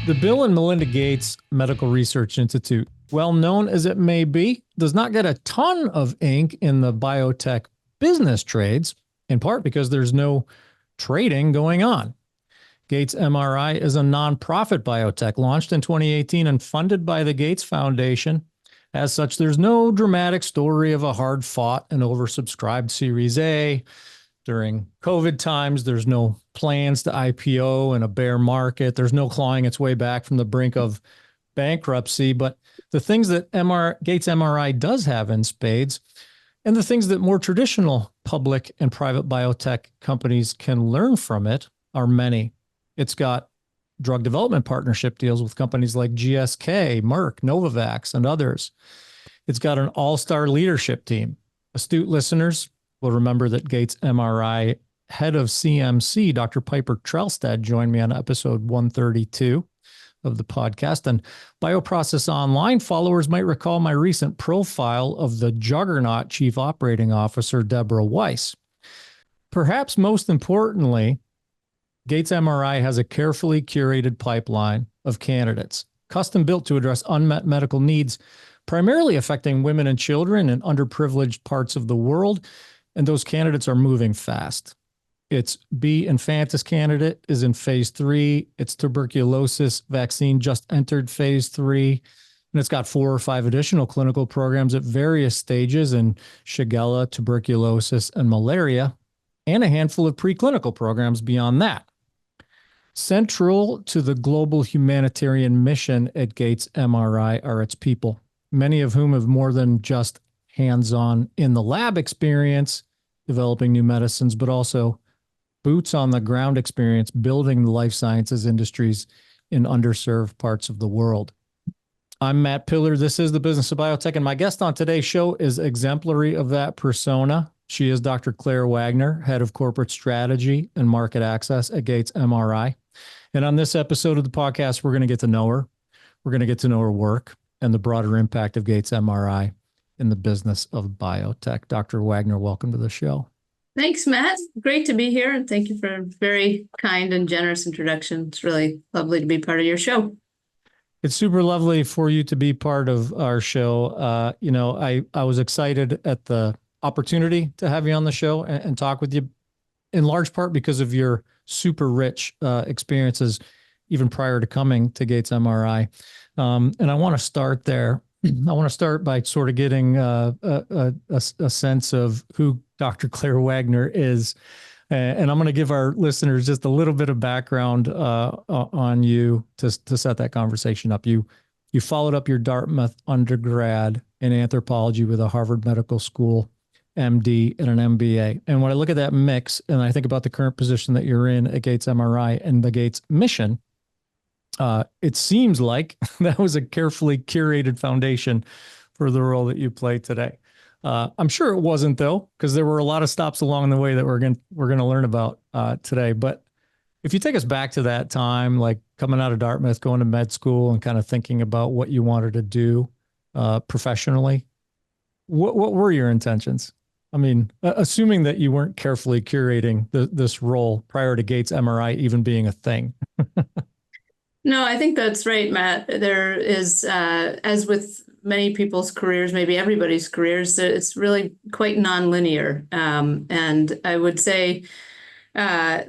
The Bill and Melinda Gates Medical Research Institute, well known as it may be, does not get a ton of ink in the biotech business trades, in part because there's no trading going on. Gates MRI is a nonprofit biotech launched in 2018 and funded by the Gates Foundation. As such, there's no dramatic story of a hard-fought and oversubscribed Series A. During COVID times, there's no plans to IPO in a bear market. There's no clawing its way back from the brink of bankruptcy. But the things that Gates MRI does have in spades, and the things that more traditional public and private biotech companies can learn from it, are many. It's got drug development partnership deals with companies like GSK, Merck, Novavax, and others. It's got an all-star leadership team. Astute listeners will remember that Gates MRI head of CMC, Dr. Piper Trelstad, joined me on episode 132 of the podcast. And Bioprocess Online followers might recall my recent profile of the juggernaut chief operating officer, Deborah Weiss. Perhaps most importantly, Gates MRI has a carefully curated pipeline of candidates, custom built to address unmet medical needs, primarily affecting women and children in underprivileged parts of the world. And those candidates are moving fast. Its B. infantis candidate is in phase 3. Its tuberculosis vaccine just entered phase 3. And it's got 4 or 5 additional clinical programs at various stages in Shigella, tuberculosis, and malaria, and a handful of preclinical programs beyond that. Central to the global humanitarian mission at Gates MRI are its people, many of whom have more than just hands-on in the lab experience, developing new medicines, but also boots on the ground experience, building the life sciences industries in underserved parts of the world. I'm Matt Pillar. This is the Business of Biotech, and my guest on today's show is exemplary of that persona. She is Dr. Claire Wagner, head of corporate strategy and market access at Gates MRI. And on this episode of the podcast, we're going to get to know her. We're going to get to know her work and the broader impact of Gates MRI in the business of biotech. Dr. Wagner, welcome to the show. Thanks, Matt. Great to be here. And thank you for a very kind and generous introduction. It's really lovely to be part of your show. It's super lovely for you to be part of our show. I was excited at the opportunity to have you on the show and talk with you, in large part because of your super rich experiences, even prior to coming to Gates MRI. And I want to start there. I want to start by sort of getting a sense of who Dr. Claire Wagner is. And I'm going to give our listeners just a little bit of background on you to set that conversation up. You followed up your Dartmouth undergrad in anthropology with a Harvard Medical School MD and an MBA. And when I look at that mix and I think about the current position that you're in at Gates MRI and the Gates mission, it seems like that was a carefully curated foundation for the role that you play today. I'm sure it wasn't, though, because there were a lot of stops along the way that we're going to learn about today. But if you take us back to that time, like coming out of Dartmouth, going to med school, and kind of thinking about what you wanted to do professionally, what were your intentions? I mean, assuming that you weren't carefully curating this role prior to Gates MRI even being a thing. No, I think that's right, Matt. There is, as with many people's careers, maybe everybody's careers, it's really quite nonlinear. And I would say a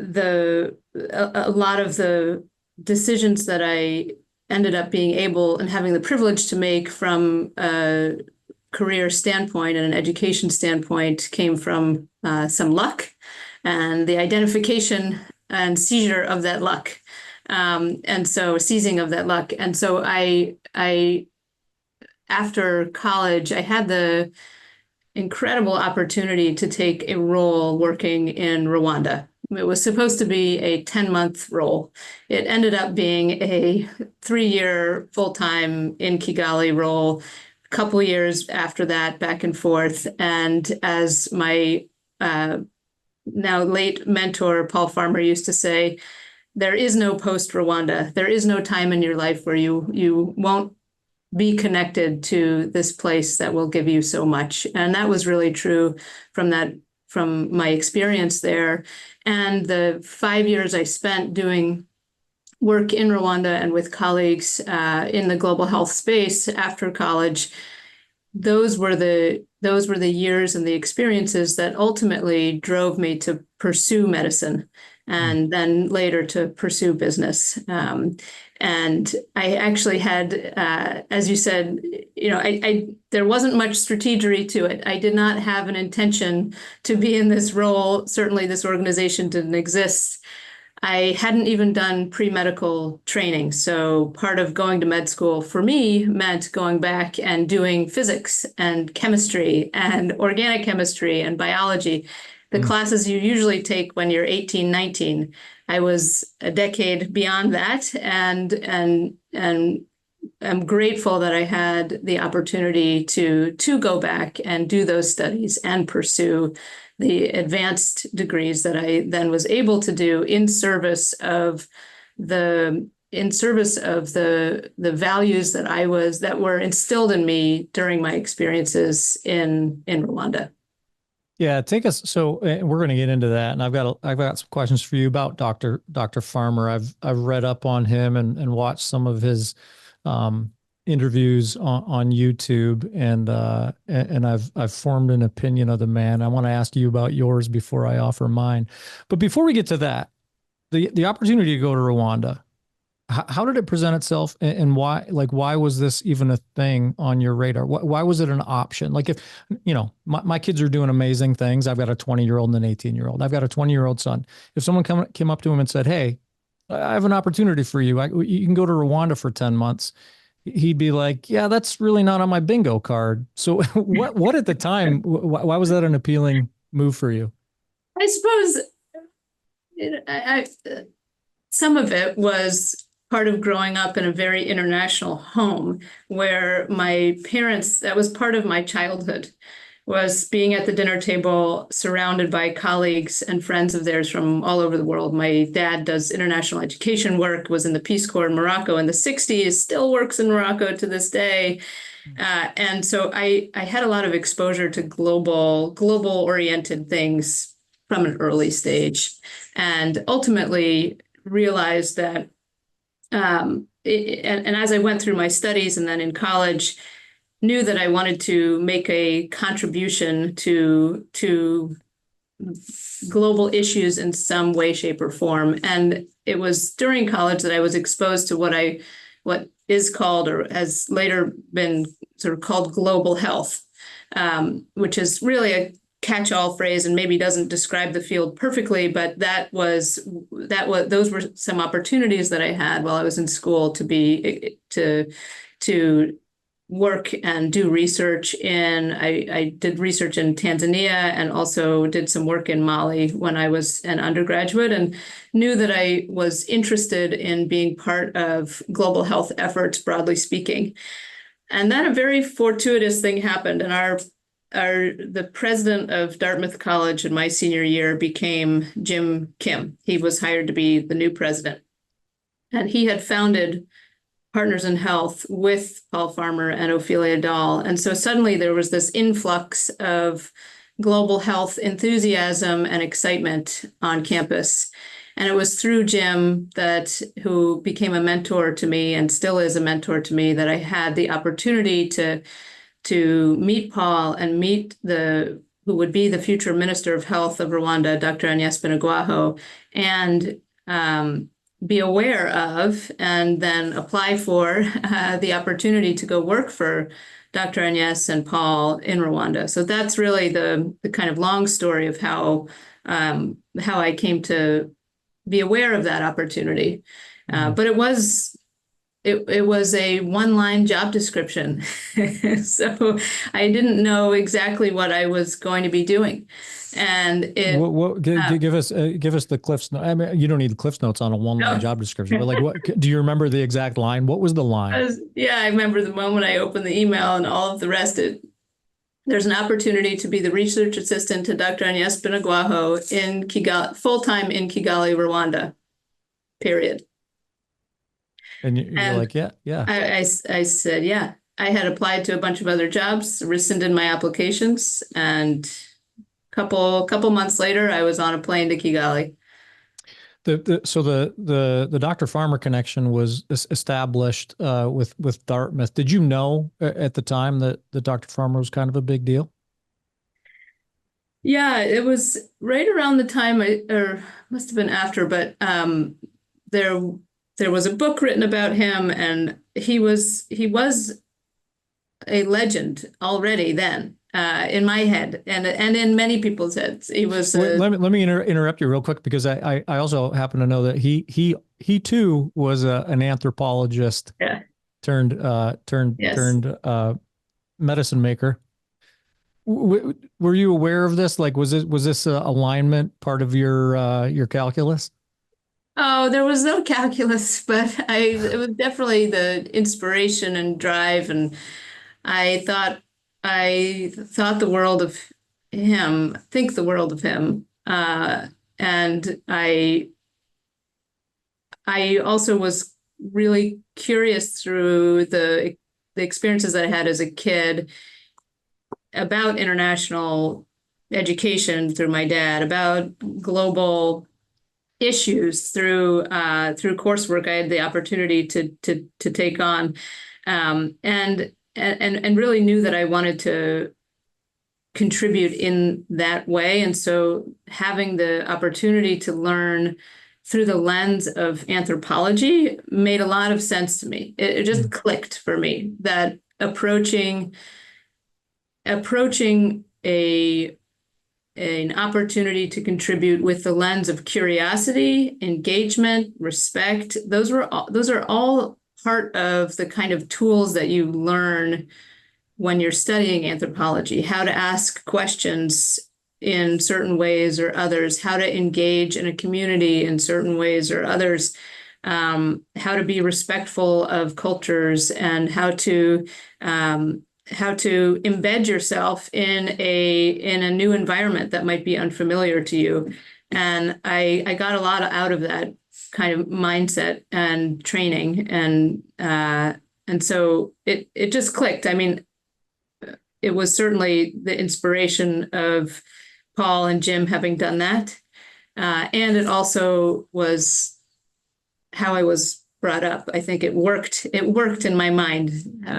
lot of the decisions that I ended up being able and having the privilege to make from a career standpoint and an education standpoint came from some luck and the identification and seizure of that luck. And so seizing of that luck. And so I after college, I had the incredible opportunity to take a role working in Rwanda. It was supposed to be a 10-month role. It ended up being a 3-year full-time in Kigali role, a couple years after that, back and forth. And as my now late mentor, Paul Farmer, used to say, there is no post-Rwanda. There is no time in your life where you won't be connected to this place that will give you so much. And that was really true from my experience there. And the 5 years I spent doing work in Rwanda and with colleagues in the global health space after college, those were the years and the experiences that ultimately drove me to pursue medicine and then later to pursue business. And I actually had, as you said, there wasn't much strategy to it. I did not have an intention to be in this role. Certainly this organization didn't exist. I hadn't even done pre-medical training. So part of going to med school for me meant going back and doing physics and chemistry and organic chemistry and biology, the classes you usually take when you're 18, 19. I was a decade beyond that, and I'm grateful that I had the opportunity to go back and do those studies and pursue the advanced degrees that I then was able to do in service of the values that were instilled in me during my experiences in Rwanda. Yeah, take us. So we're going to get into that, and I've got some questions for you about Dr. Farmer. I've read up on him and watched some of his interviews on YouTube, and I've formed an opinion of the man. I want to ask you about yours before I offer mine. But before we get to that, the opportunity to go to Rwanda, how did it present itself, and why was this even a thing on your radar? Why was it an option? Like, if, my kids are doing amazing things. I've got a 20-year-old and an 18-year-old. I've got a 20-year-old son. If someone came up to him and said, "Hey, I have an opportunity for you. You can go to Rwanda for 10 months." He'd be like, "Yeah, that's really not on my bingo card." So what at the time, why was that an appealing move for you? I suppose some of it was part of growing up in a very international home where my parents, that was part of my childhood, was being at the dinner table surrounded by colleagues and friends of theirs from all over the world. My dad does international education work, was in the Peace Corps in Morocco in the 60s, still works in Morocco to this day. And so I had a lot of exposure to global oriented things from an early stage, and ultimately realized that and as I went through my studies and then in college, knew that I wanted to make a contribution to global issues in some way, shape, or form. And it was during college that I was exposed to what is called, or has later been sort of called, global health, which is really a catch-all phrase and maybe doesn't describe the field perfectly, but those were some opportunities that I had while I was in school to work and do research in. I did research in Tanzania and also did some work in Mali when I was an undergraduate, and knew that I was interested in being part of global health efforts, broadly speaking. And then a very fortuitous thing happened, and the president of Dartmouth College in my senior year became Jim Kim. He was hired to be the new president. And he had founded Partners in Health with Paul Farmer and Ophelia Dahl. And so suddenly there was this influx of global health enthusiasm and excitement on campus. And it was through Jim, who became a mentor to me and still is a mentor to me, that I had the opportunity to meet Paul and meet who would be the future Minister of Health of Rwanda, Dr. Agnes Binagwaho, and be aware of and then apply for the opportunity to go work for Dr. Agnes and Paul in Rwanda. So that's really the kind of long story of how I came to be aware of that opportunity. But it was a one-line job description. So I didn't know exactly what I was going to be doing. And give us the Cliffs notes. I mean, you don't need the Cliffs notes on a one-line job description, but what do you remember the exact line? What was the line? I remember the moment I opened the email and all of the rest. There's an opportunity to be the research assistant to Dr. Agnes Binagwaho in Kigali, full-time in Kigali, Rwanda, period. And you're like, yeah. I said, yeah. I had applied to a bunch of other jobs, rescinded my applications, and couple months later, I was on a plane to Kigali. So the Dr. Farmer connection was established with Dartmouth. Did you know at the time that the Dr. Farmer was kind of a big deal? Yeah, it was right around the time, or must have been after, but there there was a book written about him, and he was a legend already then, in my head, and in many people's heads. He was Wait, a let me interrupt you real quick because I also happen to know that he too was an anthropologist yeah, yes. turned medicine maker. Were you aware of this? Like, was this alignment part of your calculus? Oh, there was no calculus, but it was definitely the inspiration and drive, and I thought I thought the world of him, think the world of him. And I also was really curious through the experiences that I had as a kid about international education through my dad, about global issues through coursework I had the opportunity to take on, and really knew that I wanted to contribute in that way. And so having the opportunity to learn through the lens of anthropology made a lot of sense to me. It just Mm. clicked for me that approaching a an opportunity to contribute with the lens of curiosity, engagement, respect. Those are all part of the kind of tools that you learn when you're studying anthropology, how to ask questions in certain ways or others, how to engage in a community in certain ways or others, how to be respectful of cultures, and how to embed yourself in a new environment that might be unfamiliar to you. And I got a lot out of that kind of mindset and training, and so it just clicked. I mean, it was certainly the inspiration of Paul and Jim having done that. And it also was how I was brought up. I think it worked. It worked in my mind.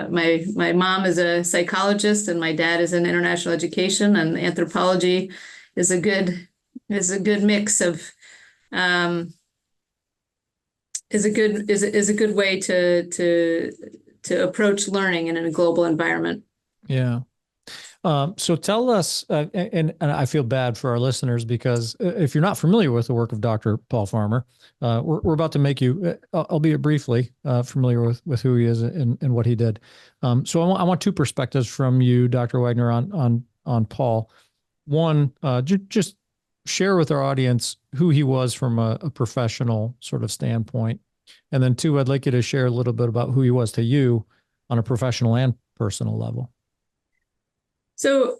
My mom is a psychologist, and my dad is in international education, and anthropology is a good mix of um, is a good way to approach learning in a global environment. Yeah. So tell us, and I feel bad for our listeners because if you're not familiar with the work of Dr. Paul Farmer, we're about to make you, albeit briefly, familiar with who he is and what he did. So I want two perspectives from you, Dr. Wagner, on Paul. One, just share with our audience who he was from a professional sort of standpoint, and then two, I'd like you to share a little bit about who he was to you on a professional and personal level. So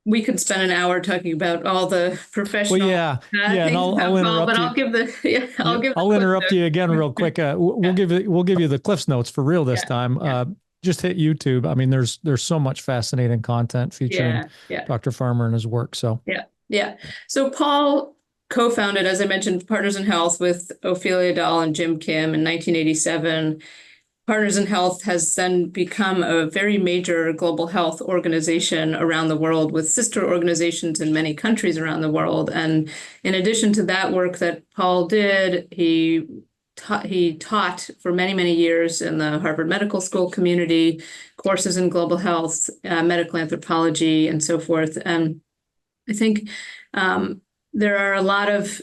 we could spend an hour talking about all the Well, professional yeah, and things I'll about Paul, but interrupt you. I'll Yeah, give the I'll quick interrupt you again real note. quick. We'll give you the Cliffs Notes for real this Yeah, time. yeah, Just hit YouTube. I mean, there's so much fascinating content featuring yeah, yeah, Dr. Farmer and his work. So yeah, yeah. So Paul co-founded, as I mentioned, Partners in Health with Ophelia Dahl and Jim Kim in 1987. Partners in Health has then become a very major global health organization around the world with sister organizations in many countries around the world. And in addition to that work that Paul did, he taught for many, many years in the Harvard Medical School community, courses in global health, medical anthropology, and so forth. And I think there are a lot of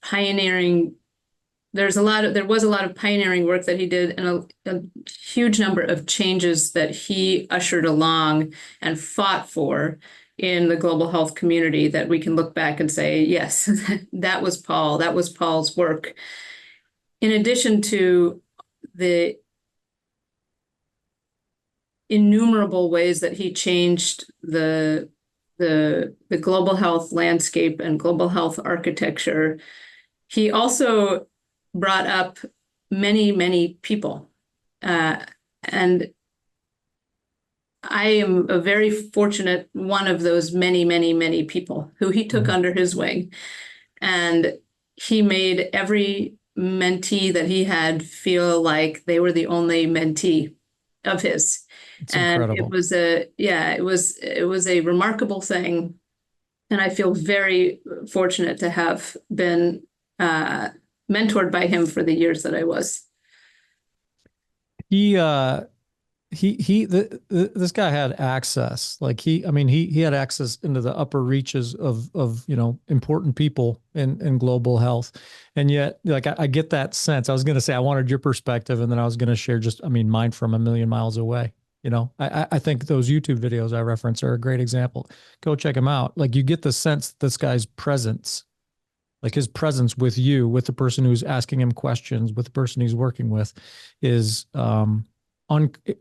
pioneering there was a lot of pioneering work that he did, and a huge number of changes that he ushered along and fought for in the global health community that we can look back and say, yes, that was Paul. That was Paul's work. In addition to the innumerable ways that he changed the global health landscape and global health architecture, he also brought up many, many people. And I am a very fortunate one of those many, many, many people who he took under his wing. And he made every mentee that he had feel like they were the only mentee of his. It's And incredible. it was a remarkable thing. And I feel very fortunate to have been uh, mentored by him for the years that I was. He this guy had access. Like I mean, he had access into the upper reaches of important people in global health. And yet, like, I get that sense. I was going to say I wanted your perspective, and then I was going to share just, I mean, mine from a million miles away. I think those YouTube videos I reference are a great example. Go check them out. Like, you get the sense that this guy's presence, like his presence with you, with the person who's asking him questions, with the person he's working with, is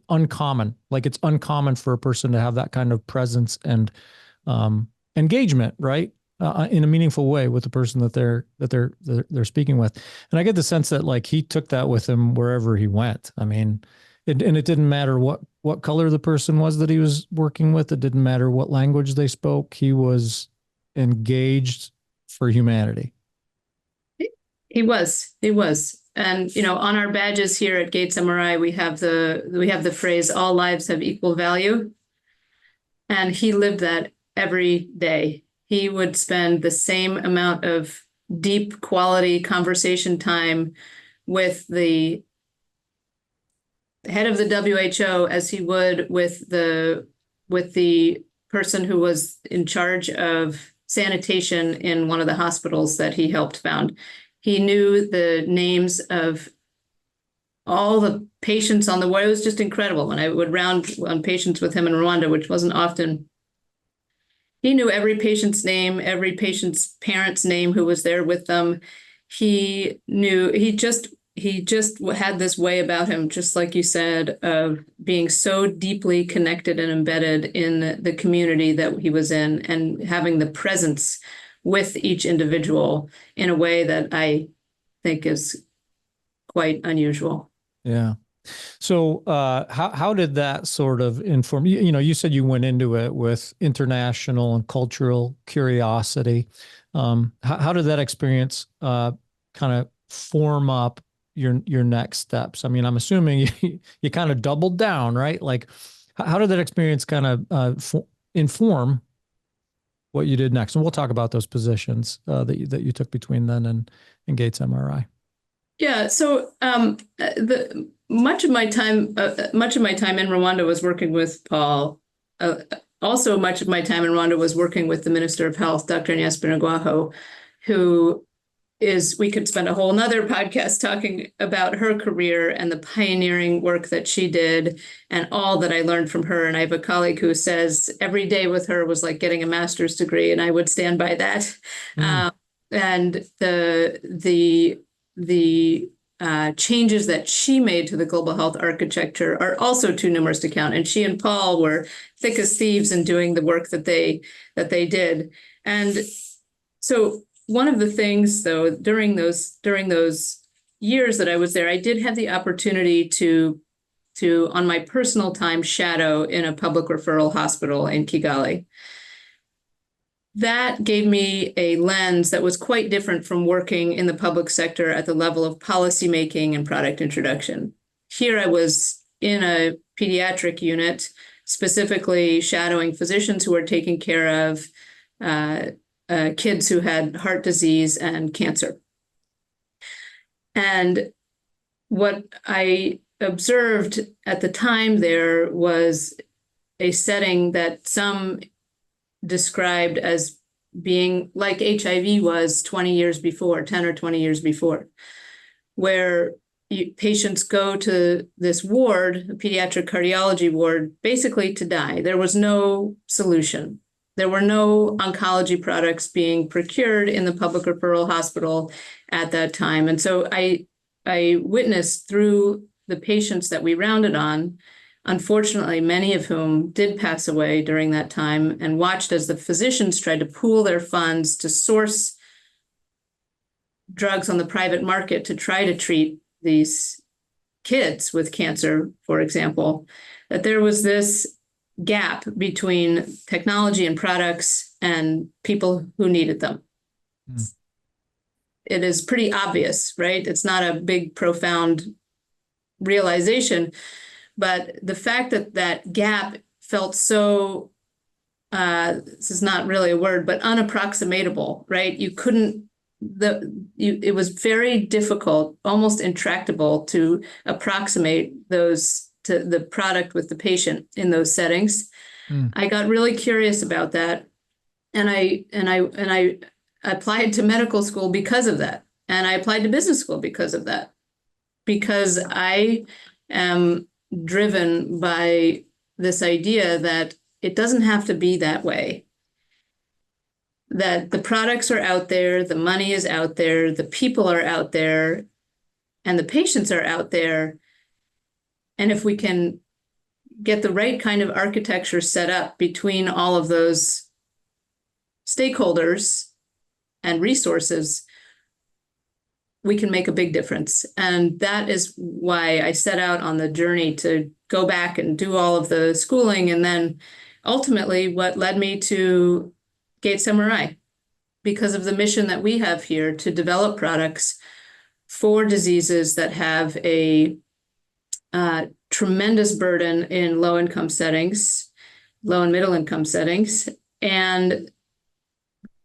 uncommon. Like, it's uncommon for a person to have that kind of presence and engagement, right? In a meaningful way with the person that they're speaking with. And I get the sense that, like, he took that with him wherever he went. I mean, and it didn't matter what color the person was that he was working with. It didn't matter what language they spoke. He was engaged for humanity. He was. And, on our badges here at Gates MRI, we have the phrase, all lives have equal value. And he lived that every day. He would spend the same amount of deep quality conversation time with the head of the WHO as he would with the person who was in charge of sanitation in one of the hospitals that he helped found. He knew the names of all the patients on the ward. It was just incredible. When I would round on patients with him in Rwanda, which wasn't often, he knew every patient's name, every patient's parent's name who was there with them. He just had this way about him, just like you said, of being so deeply connected and embedded in the community that he was in, and having the presence with each individual in a way that I think is quite unusual. Yeah. So how did that sort of inform you? You said you went into it with international and cultural curiosity. How did that experience kind of form up your next steps? I mean, I'm assuming you kind of doubled down, right? Like, how did that experience kind of inform what you did next? And we'll talk about those positions that you took between then and Gates MRI. Yeah, so much of my time in Rwanda was working with Paul. Also, much of my time in Rwanda was working with the Minister of Health, Dr. Agnes Binagwaho, who we could spend a whole nother podcast talking about her career and the pioneering work that she did and all that I learned from her. And I have a colleague who says every day with her was like getting a master's degree, and I would stand by that. And the changes that she made to the global health architecture are also too numerous to count. And she and Paul were thick as thieves in doing the work that they did. And so one of the things, though, during those years that I was there, I did have the opportunity to on my personal time, shadow in a public referral hospital in Kigali. That gave me a lens that was quite different from working in the public sector at the level of policymaking and product introduction. Here I was in a pediatric unit, specifically shadowing physicians who were taking care of kids who had heart disease and cancer. And what I observed at the time there was a setting that some described as being like HIV was 20 years before, 10 or 20 years before, where patients go to this ward, a pediatric cardiology ward, basically to die. There was no solution. There were no oncology products being procured in the public referral hospital at that time. And so I witnessed through the patients that we rounded on, unfortunately, many of whom did pass away during that time, and watched as the physicians tried to pool their funds to source drugs on the private market to try to treat these kids with cancer, for example, that there was this gap between technology and products and people who needed them. Mm. It is pretty obvious, right? It's not a big, profound realization, but the fact that that gap felt so, this is not really a word, but unapproximatable, right? You couldn't, it was very difficult, almost intractable to approximate those to the product with the patient in those settings. Mm. I got really curious about that, and I applied to medical school because of that, and I applied to business school because of that, because I am driven by this idea that it doesn't have to be that way. That the products are out there, the money is out there, the people are out there, and the patients are out there. And if we can get the right kind of architecture set up between all of those stakeholders and resources, we can make a big difference. And that is why I set out on the journey to go back and do all of the schooling. And then ultimately what led me to Gates MRI, because of the mission that we have here to develop products for diseases that have a tremendous burden in low-income settings, low and middle-income settings, and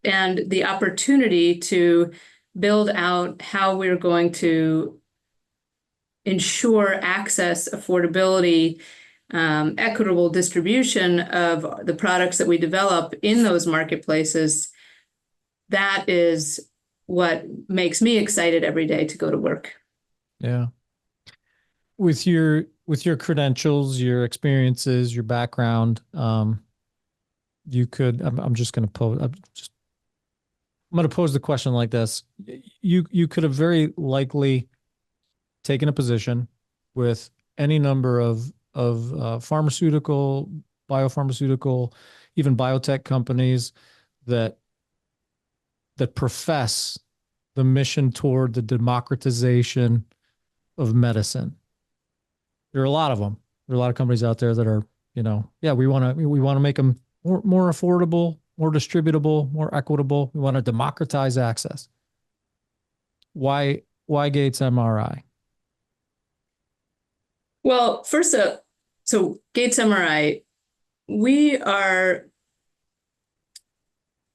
the opportunity to build out how we're going to ensure access, affordability, equitable distribution of the products that we develop in those marketplaces. That is what makes me excited every day to go to work. Yeah. With your credentials, your experiences, your background, you could. I'm just going to pose. I'm going to pose the question like this: you could have very likely taken a position with any number of pharmaceutical, biopharmaceutical, even biotech companies that profess the mission toward the democratization of medicine. There are a lot of them. There are a lot of companies out there that are, we want to make them more affordable, more distributable, more equitable. We want to democratize access. Why Gates MRI? Well, first up, so Gates MRI, we are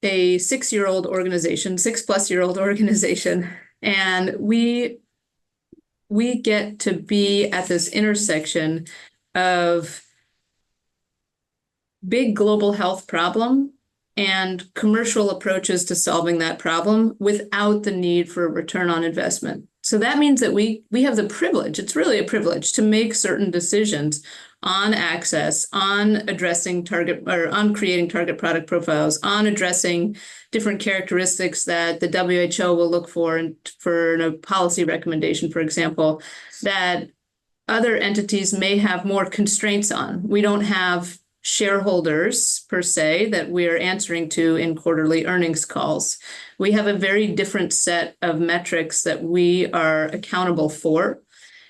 a 6-year-old organization, 6+-year-old organization, and we get to be at this intersection of big global health problem and commercial approaches to solving that problem without the need for a return on investment. So that means that we have the privilege, it's really a privilege, to make certain decisions on access, on addressing target, or on creating target product profiles, on addressing different characteristics that the WHO will look for a policy recommendation, for example, that other entities may have more constraints on. We don't have shareholders per se that we're answering to in quarterly earnings calls. We have a very different set of metrics that we are accountable for,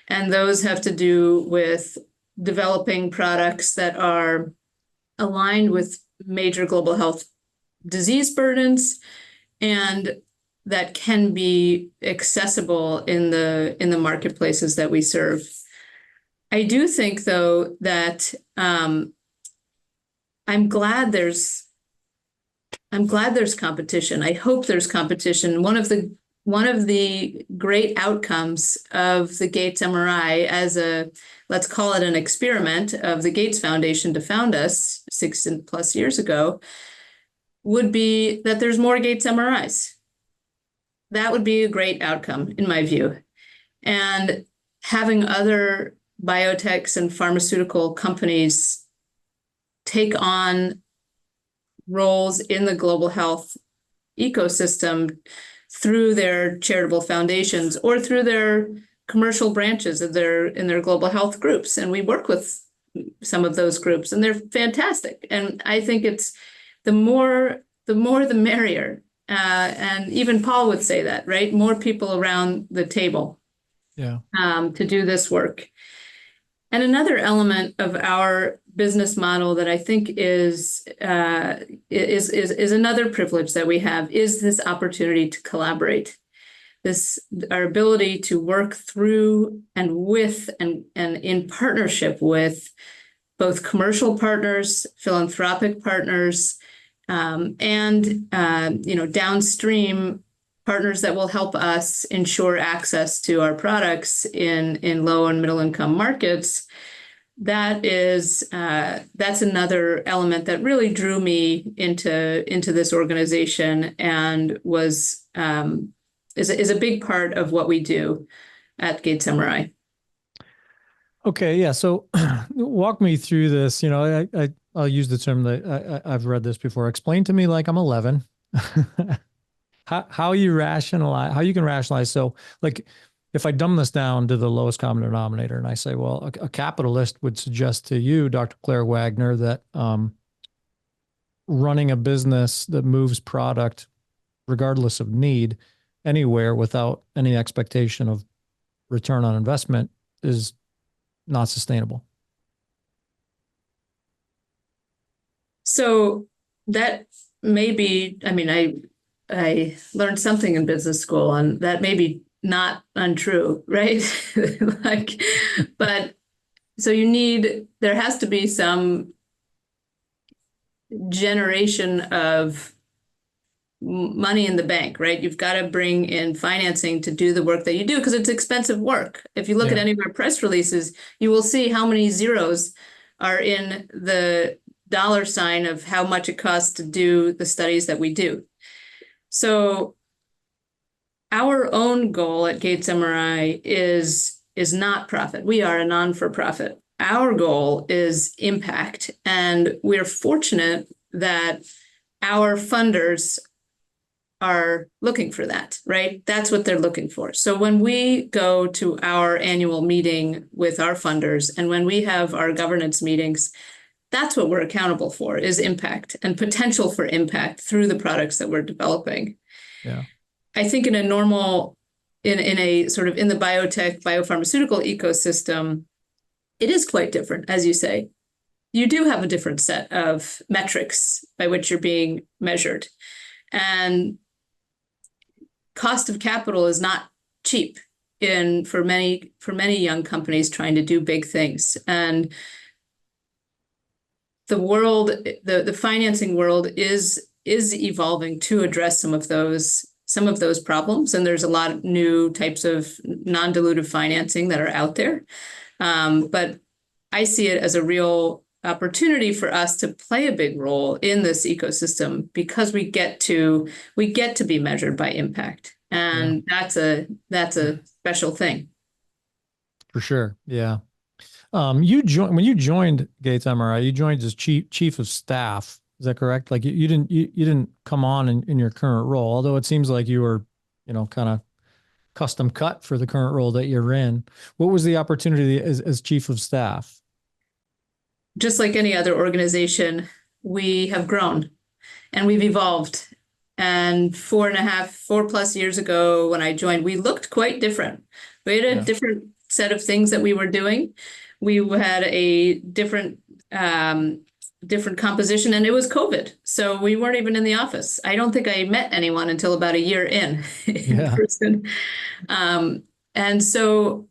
and those have to do with developing products that are aligned with major global health disease burdens and that can be accessible in the marketplaces that we serve. I do think, though, that I'm glad there's competition. I hope there's competition. One of the great outcomes of the Gates MRI as let's call it an experiment of the Gates Foundation to found us 6+ years ago, would be that there's more Gates MRIs. That would be a great outcome, in my view. And having other biotechs and pharmaceutical companies take on roles in the global health ecosystem through their charitable foundations or through their commercial branches of in their global health groups. And we work with some of those groups, and they're fantastic. And I think it's the more the merrier. And even Paul would say that, right? More people around the table, to do this work. And another element of our business model that I think is another privilege that we have, is this opportunity to collaborate. Our ability to work through and with and in partnership with both commercial partners, philanthropic partners, and downstream partners that will help us ensure access to our products in low and middle income markets. That's another element that really drew me into this organization and is a big part of what we do at Gates MRI. Okay, yeah. So walk me through this. I'll use the term that I've read this before. Explain to me like I'm 11. how you can rationalize. So like if I dumb this down to the lowest common denominator and I say, well, a capitalist would suggest to you, Dr. Claire Wagner, that running a business that moves product regardless of need anywhere without any expectation of return on investment is not sustainable. So that may be, I learned something in business school, and that may be not untrue, right? But so there has to be some generation of money in the bank, right? You've got to bring in financing to do the work that you do, because it's expensive work. If you look at any of our press releases, you will see how many zeros are in the dollar sign of how much it costs to do the studies that we do. So our own goal at Gates MRI is not profit. We are a non-for-profit. Our goal is impact. And we're fortunate that our funders are looking for that, right? That's what they're looking for. So when we go to our annual meeting with our funders and when we have our governance meetings, that's what we're accountable for, is impact and potential for impact through the products that we're developing. Yeah. I think in a sort of in the biotech, biopharmaceutical ecosystem, it is quite different, as you say. You do have a different set of metrics by which you're being measured. And cost of capital is not cheap for many young companies trying to do big things. And the financing world is evolving to address some of those problems. And there's a lot of new types of non-dilutive financing that are out there. But I see it as a real opportunity for us to play a big role in this ecosystem, because we get to be measured by impact. And that's a special thing. For sure. Yeah. When you joined Gates MRI, you joined as chief of staff. Is that correct? Like you didn't come on in your current role, although it seems like you were, kind of custom cut for the current role that you're in. What was the opportunity as chief of staff? Just like any other organization, we have grown and we've evolved. And 4+ years ago when I joined, we looked quite different. We had a different set of things that we were doing. We had a different composition, and it was COVID. So we weren't even in the office. I don't think I met anyone until about a year in person. And so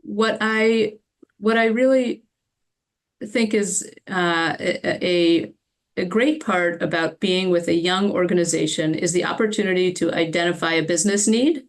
what I really think is a great part about being with a young organization is the opportunity to identify a business need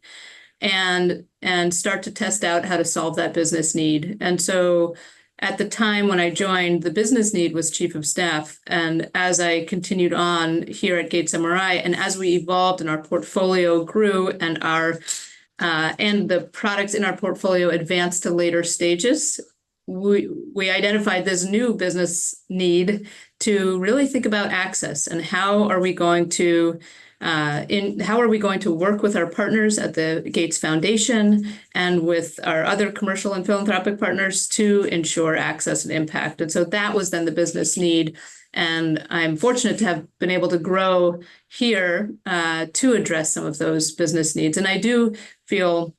and start to test out how to solve that business need. And so at the time when I joined, the business need was chief of staff. And as I continued on here at Gates MRI, and as we evolved and our portfolio grew and and the products in our portfolio advanced to later stages, we identified this new business need to really think about access and how are we going to work with our partners at the Gates Foundation and with our other commercial and philanthropic partners to ensure access and impact. And so that was then the business need. And I'm fortunate to have been able to grow here to address some of those business needs. And I do feel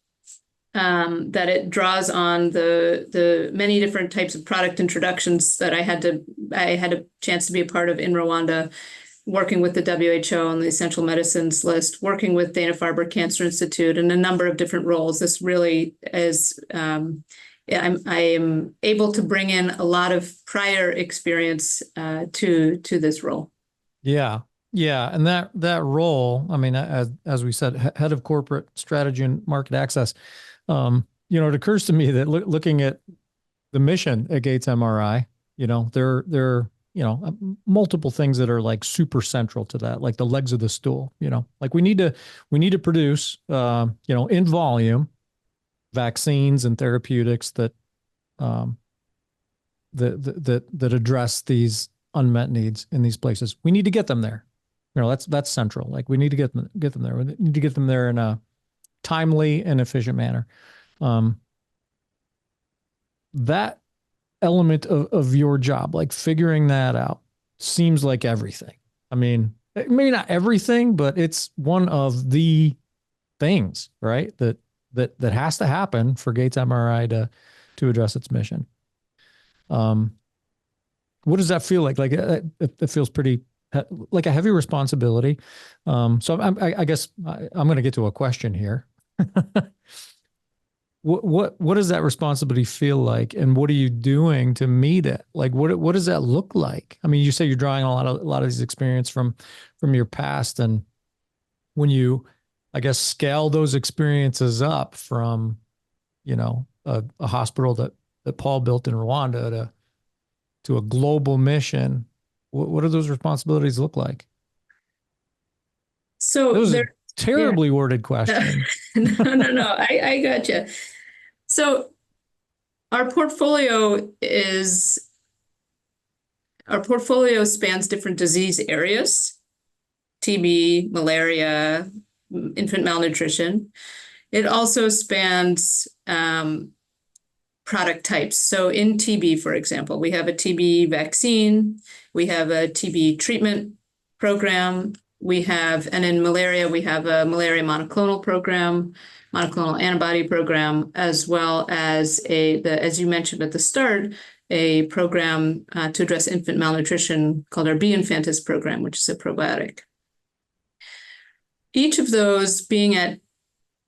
that it draws on the many different types of product introductions that I had a chance to be a part of in Rwanda, working with the WHO on the essential medicines list, working with Dana-Farber Cancer Institute in a number of different roles. This really is, I am able to bring in a lot of prior experience to this role. Yeah. Yeah. And that role, I mean, as we said, head of corporate strategy and market access, it occurs to me that looking at the mission at Gates MRI, there are multiple things that are like super central to that, like the legs of the stool, like we need to produce, in volume vaccines and therapeutics that address these unmet needs in these places. We need to get them there. That's central. Like we need to get them there. We need to get them there in a timely and efficient manner. That element of your job, like figuring that out, seems like everything. I mean, maybe not everything, but it's one of the things, right? That has to happen for Gates MRI to address its mission. What does that feel like? Like it feels pretty like a heavy responsibility. So I guess I'm going to get to a question here. What does that responsibility feel like, and what are you doing to meet it? Like, what does that look like? I mean, you say you're drawing a lot of these experience from your past, and when you, I guess, scale those experiences up from, a hospital that Paul built in Rwanda to a global mission, what do those responsibilities look like? So that was a terribly worded question. No. I gotcha. So our portfolio spans different disease areas: TB, malaria, infant malnutrition. It also spans product types. So in TB, for example, we have a TB vaccine, we have a TB treatment program, and in malaria, we have a malaria monoclonal antibody program, as well as as you mentioned at the start, a program to address infant malnutrition called our B Infantis program, which is a probiotic. Each of those, being at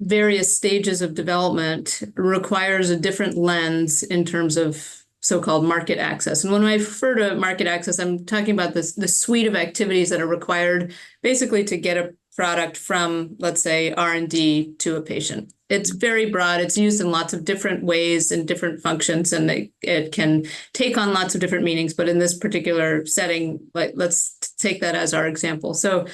various stages of development, requires a different lens in terms of so-called market access. And when I refer to market access, I'm talking about the suite of activities that are required basically to get a product from, let's say, R&D to a patient. It's very broad. It's used in lots of different ways and different functions, and it can take on lots of different meanings. But in this particular setting, let's take that as our example. So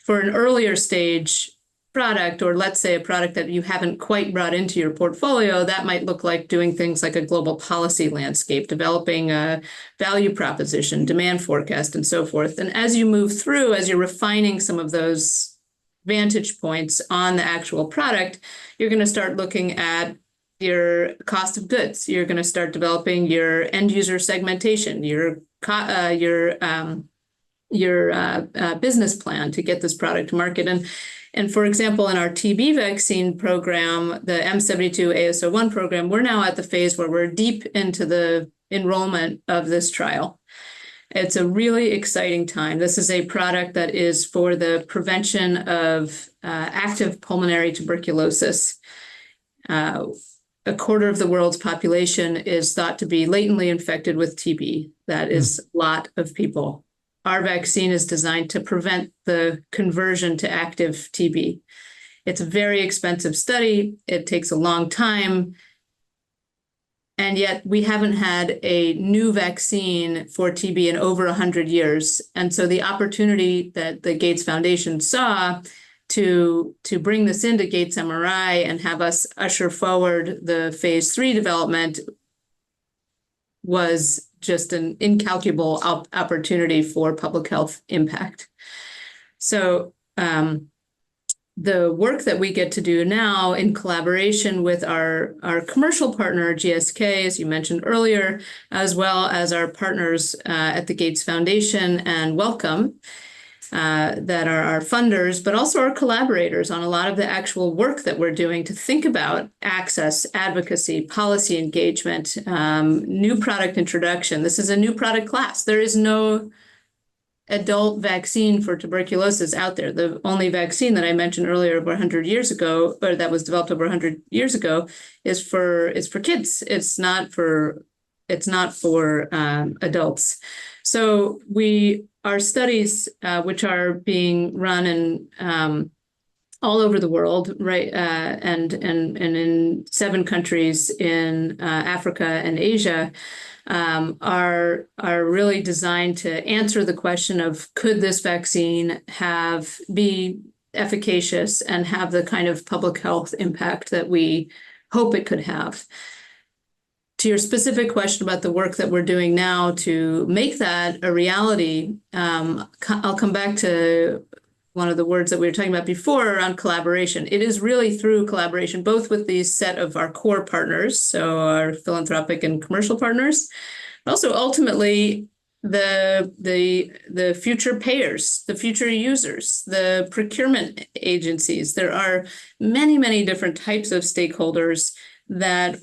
for an earlier stage product, or let's say a product that you haven't quite brought into your portfolio, that might look like doing things like a global policy landscape, developing a value proposition, demand forecast, and so forth. And as you move through, as you're refining some of those vantage points on the actual product, you're going to start looking at your cost of goods. You're going to start developing your end user segmentation, your business plan to get this product to market. And for example, in our TB vaccine program, the M72 AS01 program, we're now at the phase where we're deep into the enrollment of this trial. It's a really exciting time. This is a product that is for the prevention of active pulmonary tuberculosis. A quarter of the world's population is thought to be latently infected with TB. That is a lot of people. Our vaccine is designed to prevent the conversion to active TB. It's a very expensive study. It takes a long time. And yet we haven't had a new vaccine for TB in over 100 years. And so the opportunity that the Gates Foundation saw to bring this into Gates MRI and have us usher forward the phase 3 development was just an incalculable opportunity for public health impact. So the work that we get to do now in collaboration with our commercial partner, GSK, as you mentioned earlier, as well as our partners at the Gates Foundation and Wellcome, that are our funders, but also our collaborators on a lot of the actual work that we're doing to think about access, advocacy, policy engagement, new product introduction. This is a new product class. There is no adult vaccine for tuberculosis out there. The only vaccine that I mentioned earlier over 100 years ago, or that was developed over 100 years ago, is for kids. It's not for adults. So our studies, which are being run in all over the world, right, and in 7 countries in Africa and Asia, are really designed to answer the question of, could this vaccine be efficacious and have the kind of public health impact that we hope it could have? To your specific question about the work that we're doing now to make that a reality, I'll come back to one of the words that we were talking about before around collaboration. It is really through collaboration, both with the set of our core partners, so our philanthropic and commercial partners, but also ultimately the future payers, the future users, the procurement agencies. There are many, many different types of stakeholders that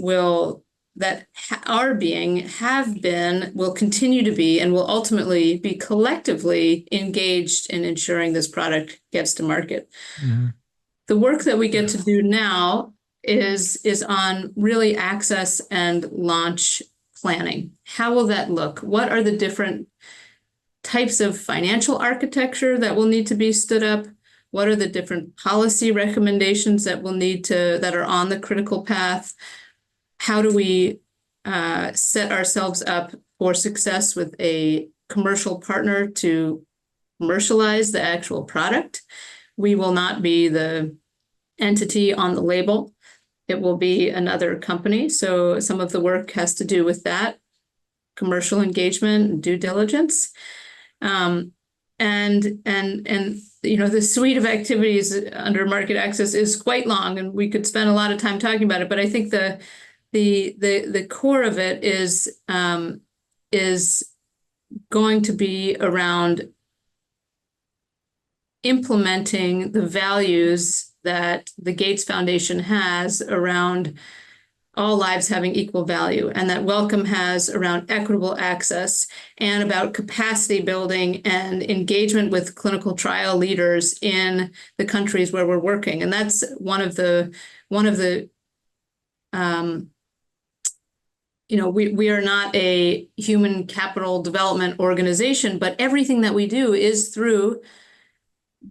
have been, will continue to be, and will ultimately be collectively engaged in ensuring this product gets to market. Mm-hmm. The work that we get to do now is on really access and launch planning. How will that look? What are the different types of financial architecture that will need to be stood up? What are the different policy recommendations that are on the critical path? How do we set ourselves up for success with a commercial partner to commercialize the actual product? We will not be the entity on the label. It will be another company. So some of the work has to do with that, commercial engagement and due diligence. And the suite of activities under market access is quite long, and we could spend a lot of time talking about it. But I think the core of it is going to be around implementing the values that the Gates Foundation has around all lives having equal value, and that Wellcome has around equitable access, and about capacity building and engagement with clinical trial leaders in the countries where we're working. And that's one of the we are not a human capital development organization, but everything that we do is through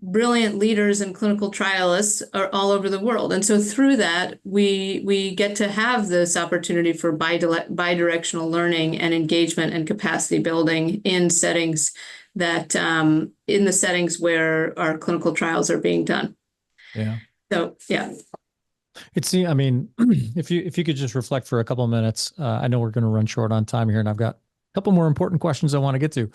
brilliant leaders and clinical trialists are all over the world. And so through that, we get to have this opportunity for bidirectional learning and engagement and capacity building in settings where our clinical trials are being done. Yeah. So, yeah. I mean, if you could just reflect for a couple of minutes, I know we're going to run short on time here, and I've got a couple more important questions I want to get to.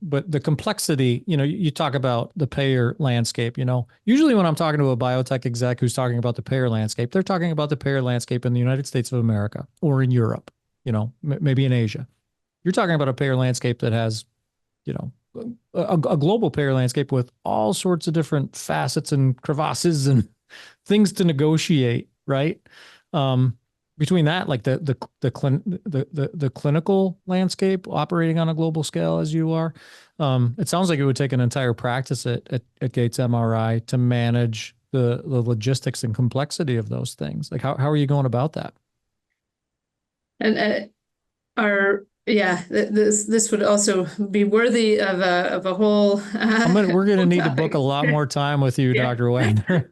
But the complexity, you talk about the payer landscape. Usually when I'm talking to a biotech exec who's talking about the payer landscape, they're talking about the payer landscape in the United States of America or in Europe, maybe in Asia. You're talking about a payer landscape that has, a global payer landscape with all sorts of different facets and crevasses and things to negotiate, right? Between that, like the clinical landscape operating on a global scale as you are, it sounds like it would take an entire practice at Gates MRI to manage the logistics and complexity of those things. Like how are you going about that? And this would also be worthy of a whole. We're going to need to book a lot more time with you, yeah. Dr. Wagner.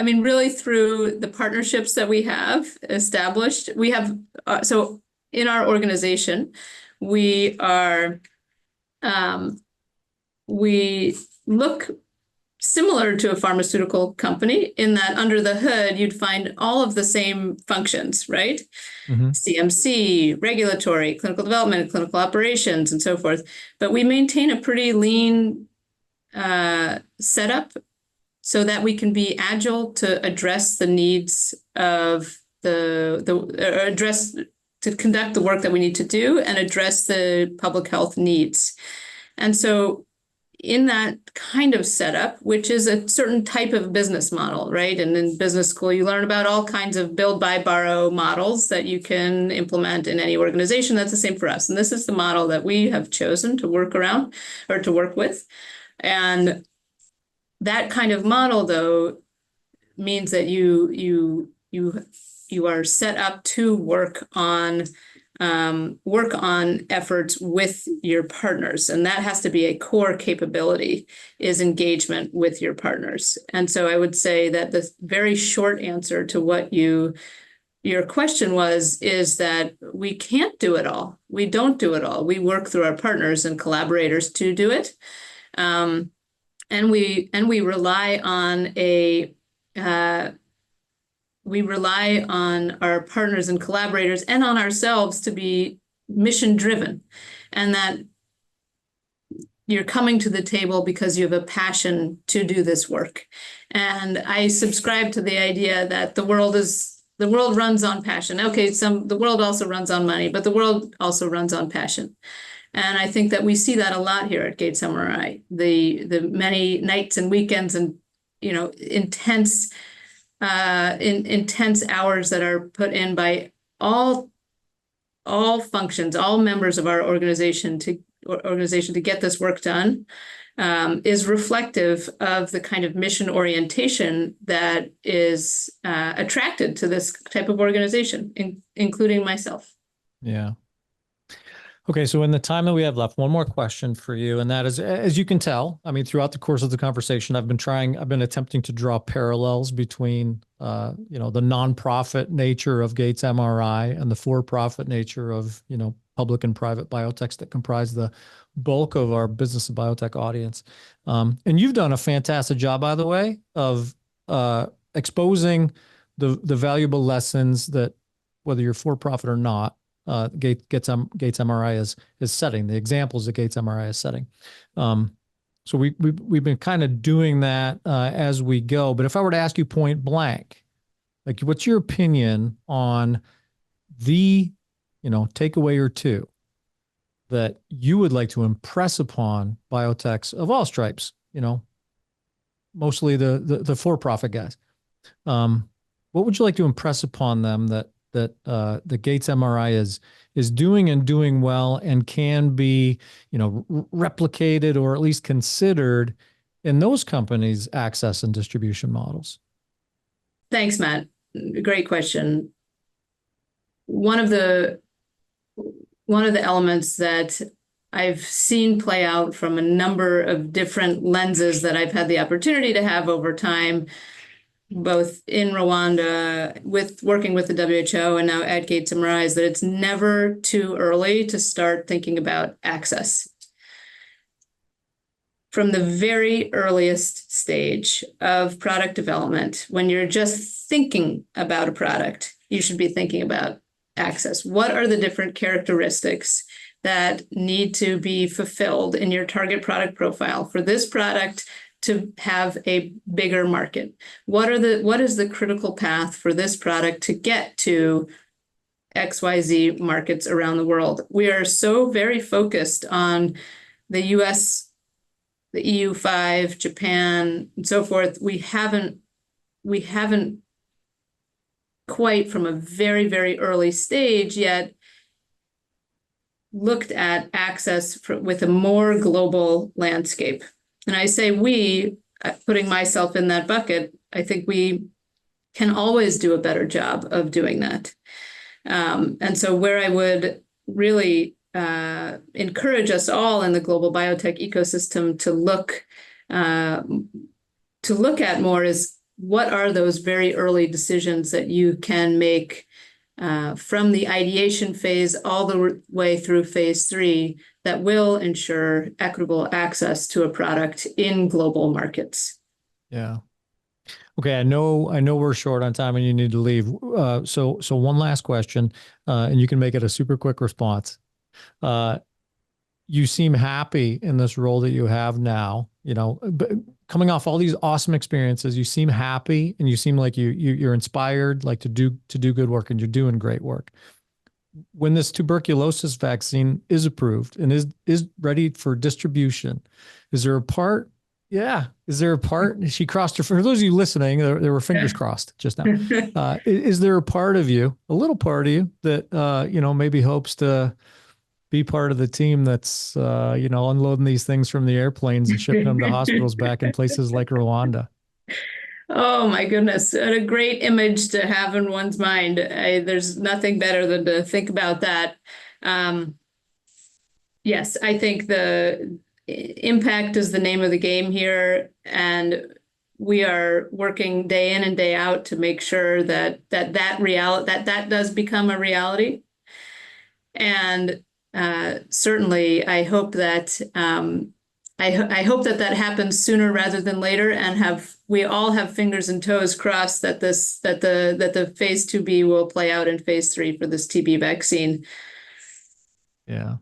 Really through the partnerships that we have established, so in our organization, we look similar to a pharmaceutical company in that under the hood, you'd find all of the same functions, right? Mm-hmm. CMC, regulatory, clinical development, clinical operations, and so forth. But we maintain a pretty lean setup so that we can be agile to address the needs of to conduct the work that we need to do and address the public health needs. And so in that kind of setup, which is a certain type of business model, right? And in business school, you learn about all kinds of build, buy, borrow models that you can implement in any organization. That's the same for us. And this is the model that we have chosen to work around or to work with. And that kind of model, though, means that you are set up to work on efforts with your partners, and that has to be a core capability, is engagement with your partners. And so I would say that the very short answer to what your question was is that we can't do it all. We don't do it all. We work through our partners and collaborators to do it, and we rely on our partners and collaborators and on ourselves to be mission driven, and that you're coming to the table because you have a passion to do this work. And I subscribe to the idea that the world runs on passion. Okay, the world also runs on money, but the world also runs on passion. And I think that we see that a lot here at Gates MRI. The many nights and weekends and intense hours that are put in by all functions, all members of our organization to get this work done, is reflective of the kind of mission orientation that is attracted to this type of organization, including myself. Yeah. Okay, so in the time that we have left, one more question for you, and that is, as you can tell, I mean, throughout the course of the conversation, I've been attempting to draw parallels between, the nonprofit nature of Gates MRI and the for-profit nature of, public and private biotechs that comprise the bulk of our Business of Biotech audience. And you've done a fantastic job, by the way, of exposing the valuable lessons that, whether you're for-profit or not, Gates MRI is setting, the examples that Gates MRI is setting. So we've been kind of doing that as we go. But if I were to ask you point blank, like, what's your opinion on the takeaway or two that you would like to impress upon biotechs of all stripes? Mostly the for-profit guys. What would you like to impress upon them that the Gates MRI is doing and doing well and can be, replicated or at least considered in those companies' access and distribution models? Thanks, Matt. Great question. One of the elements that I've seen play out from a number of different lenses that I've had the opportunity to have over time, both in Rwanda, working with the WHO, and now at Gates MRI, is that it's never too early to start thinking about access. From the very earliest stage of product development, when you're just thinking about a product, you should be thinking about access. What are the different characteristics that need to be fulfilled in your target product profile for this product to have a bigger market? What is the critical path for this product to get to XYZ markets around the world? We are so very focused on the US, the EU5, Japan, and so forth. We haven't quite, from a very, very early stage yet, looked at access with a more global landscape. And I say we, putting myself in that bucket, I think we can always do a better job of doing that. And so where I would really encourage us all in the global biotech ecosystem to look at more is, what are those very early decisions that you can make from the ideation phase all the way through phase 3 that will ensure equitable access to a product in global markets? Yeah. Okay, I know we're short on time and you need to leave. So one last question, and you can make it a super quick response. You seem happy in this role that you have now, but coming off all these awesome experiences, you seem happy and you seem like you're inspired, like to do good work, and you're doing great work. when this tuberculosis vaccine is approved and is ready for distribution, is there a part? Yeah. Is there a part? She crossed her, for those of you listening, there were fingers crossed just now. Is there a part of you, a little part of you that, maybe hopes to be part of the team that's, unloading these things from the airplanes and shipping them to hospitals back in places like Rwanda? Oh my goodness. What a great image to have in one's mind. There's nothing better than to think about that. Yes, I think the impact is the name of the game here. And we are working day in and day out to make sure that does become a reality. And certainly I hope that I hope that happens sooner rather than later, and we all have fingers and toes crossed that the phase 2B will play out in phase 3 for this TB vaccine. Yeah.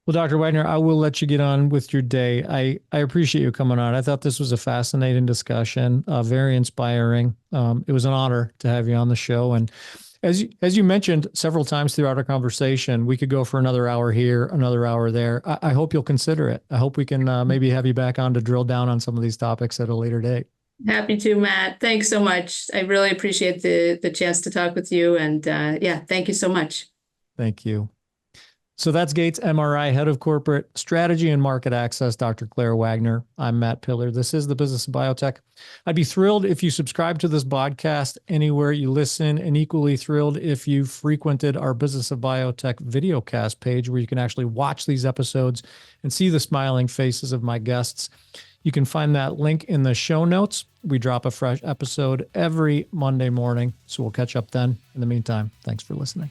Well, Dr. Wagner, I will let you get on with your day. I appreciate you coming on. I thought this was a fascinating discussion, very inspiring. It was an honor to have you on the show. And as you mentioned several times throughout our conversation, we could go for another hour here, another hour there. I hope you'll consider it. I hope we can maybe have you back on to drill down on some of these topics at a later date. Happy to, Matt. Thanks so much. I really appreciate the chance to talk with you. And thank you so much. Thank you. So that's Gates MRI, Head of Corporate Strategy and Market Access, Dr. Claire Wagner. I'm Matt Pillar. This is the Business of Biotech. I'd be thrilled if you subscribe to this podcast anywhere you listen, and equally thrilled if you frequented our Business of Biotech videocast page, where you can actually watch these episodes and see the smiling faces of my guests. You can find that link in the show notes. We drop a fresh episode every Monday morning, so we'll catch up then. In the meantime, thanks for listening.